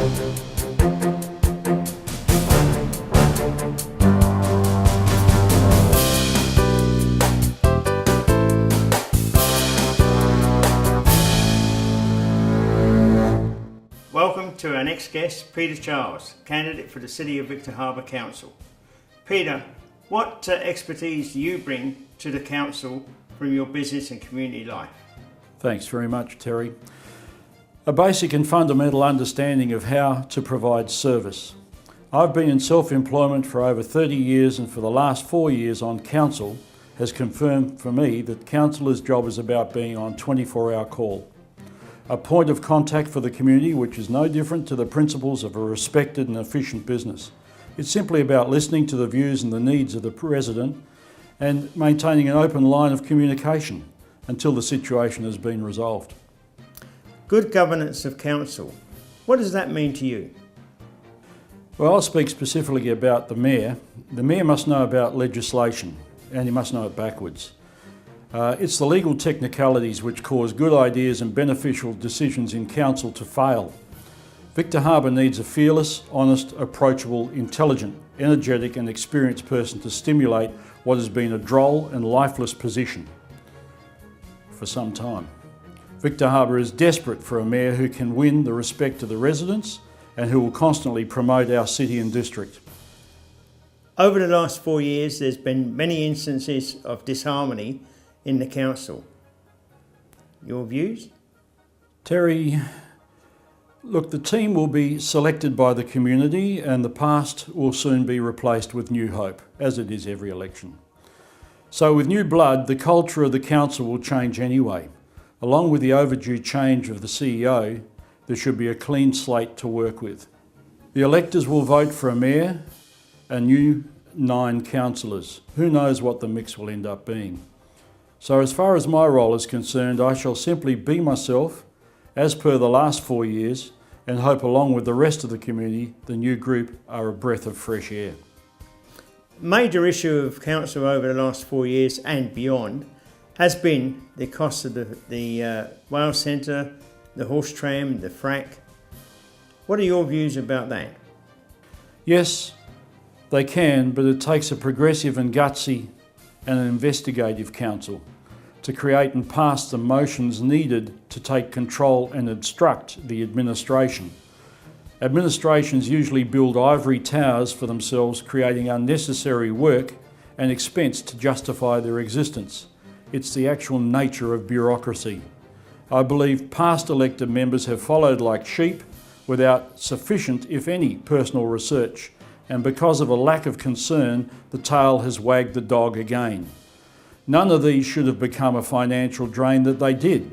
Welcome to our next guest, Peter Charles, candidate for the City of Victor Harbor Council. Peter, what expertise do you bring to the council from your business and community life? Thanks very much, Terry. A basic and fundamental understanding of how to provide service. I've been in self-employment for over 30 years, and for the last 4 years on council has confirmed for me that councillor's job is about being on 24-hour call. A point of contact for the community, which is no different to the principles of a respected and efficient business. It's simply about listening to the views and the needs of the resident and maintaining an open line of communication until the situation has been resolved. Good governance of council. What does that mean to you? Well, I'll speak specifically about the Mayor. The Mayor must know about legislation, and he must know it backwards. It's the legal technicalities which cause good ideas and beneficial decisions in council to fail. Victor Harbor needs a fearless, honest, approachable, intelligent, energetic and experienced person to stimulate what has been a droll and lifeless position for some time. Victor Harbor is desperate for a mayor who can win the respect of the residents and who will constantly promote our city and district. Over the last 4 years, there's been many instances of disharmony in the council. Your views? Terry, look, the team will be selected by the community and the past will soon be replaced with new hope, as it is every election. So with new blood, the culture of the council will change anyway. Along with the overdue change of the CEO, there should be a clean slate to work with. The electors will vote for a mayor and new 9 councillors. Who knows what the mix will end up being? So as far as my role is concerned, I shall simply be myself, as per the last 4 years, and hope along with the rest of the community, the new group are a breath of fresh air. Major issue of council over the last 4 years and beyond has been the cost of the Wales Centre, the horse tram, the frack. What are your views about that? Yes, they can, but it takes a progressive and gutsy and an investigative council to create and pass the motions needed to take control and instruct the administration. Administrations usually build ivory towers for themselves, creating unnecessary work and expense to justify their existence. It's the actual nature of bureaucracy. I believe past elected members have followed like sheep without sufficient, if any, personal research, and because of a lack of concern, the tail has wagged the dog again. None of these should have become a financial drain that they did.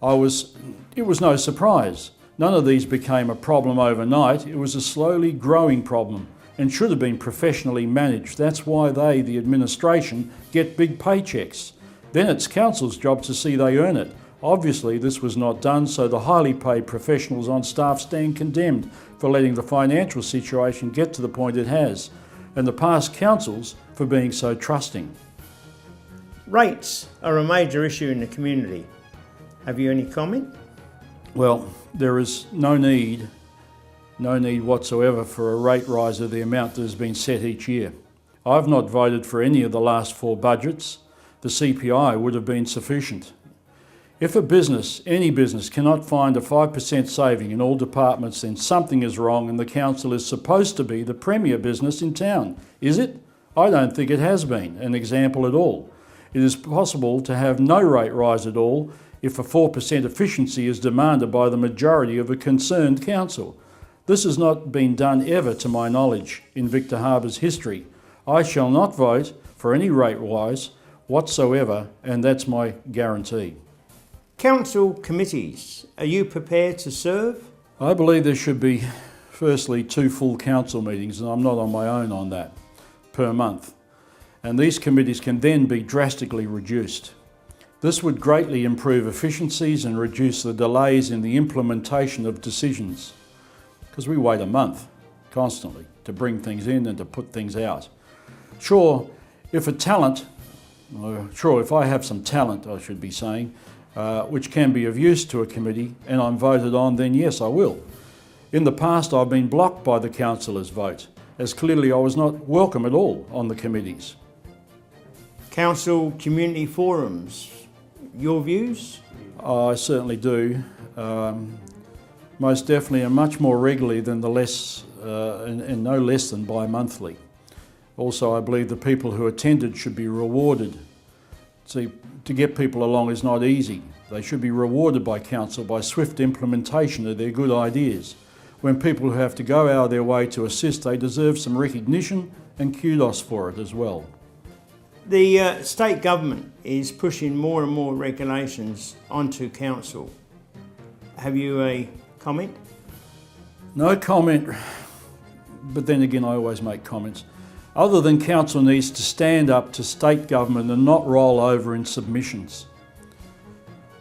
It was no surprise. None of these became a problem overnight. It was a slowly growing problem and should have been professionally managed. That's why they, the administration, get big paychecks. Then it's council's job to see they earn it. Obviously, this was not done, so the highly paid professionals on staff stand condemned for letting the financial situation get to the point it has, and the past councils for being so trusting. Rates are a major issue in the community. Have you any comment? Well, there is no need whatsoever for a rate rise of the amount that has been set each year. I've not voted for any of the last 4 budgets. The CPI would have been sufficient. If a business, any business, cannot find a 5% saving in all departments, then something is wrong and the council is supposed to be the premier business in town. Is it? I don't think it has been an example at all. It is possible to have no rate rise at all if a 4% efficiency is demanded by the majority of a concerned council. This has not been done ever to my knowledge in Victor Harbor's history. I shall not vote for any rate rise whatsoever, and that's my guarantee. Council committees, are you prepared to serve? I believe there should be, firstly, 2 full council meetings, and I'm not on my own on that, per month. And these committees can then be drastically reduced. This would greatly improve efficiencies and reduce the delays in the implementation of decisions, because we wait a month constantly to bring things in and to put things out. Sure, if I have some talent, I should be saying, which can be of use to a committee and I'm voted on, then yes, I will. In the past, I've been blocked by the councillors' vote, as clearly I was not welcome at all on the committees. Council community forums, your views? I certainly do. Most definitely, and much more regularly than and no less than bi-monthly. Also, I believe the people who attended should be rewarded. See, to get people along is not easy. They should be rewarded by council by swift implementation of their good ideas. When people who have to go out of their way to assist, they deserve some recognition and kudos for it as well. The state government is pushing more and more regulations onto council. Have you a comment? No comment, but then again I always make comments. Other than council needs to stand up to state government and not roll over in submissions.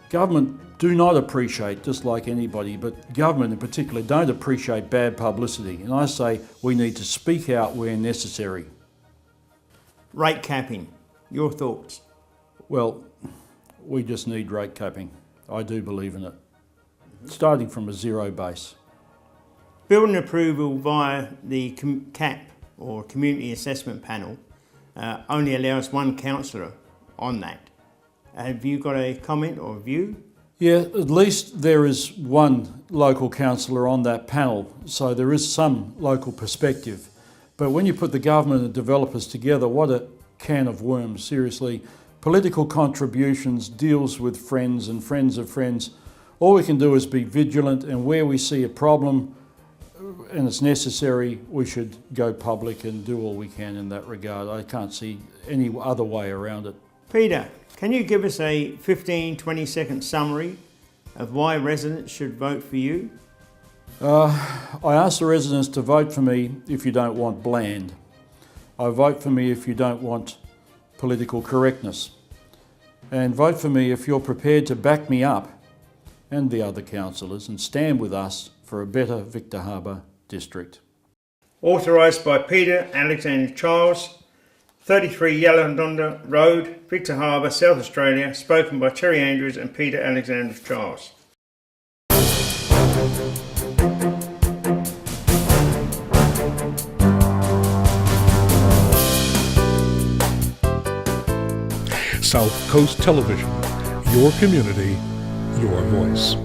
Government do not appreciate, just like anybody, but government in particular don't appreciate bad publicity, and I say we need to speak out where necessary. Rate capping, your thoughts? Well, we just need rate capping. I do believe in it. Starting from a zero base. Building approval via the CAP or Community Assessment Panel only allows one councillor on that. Have you got a comment or view? Yeah, at least there is one local councillor on that panel, so there is some local perspective. But when you put the government and developers together, what a can of worms, seriously. Political contributions deals with friends and friends of friends. All we can do is be vigilant, and where we see a problem and it's necessary, we should go public and do all we can in that regard. I can't see any other way around it. Peter, can you give us a 15-20 second summary of why residents should vote for you? I ask the residents to vote for me if you don't want bland. I vote for me if you don't want political correctness. And vote for me if you're prepared to back me up and the other councillors and stand with us for a better Victor Harbor district. Authorised by Peter Alexander Charles, 33 Yallandonda Road, Victor Harbor, South Australia, spoken by Terry Andrews and Peter Alexander Charles. South Coast Television, your community, your voice.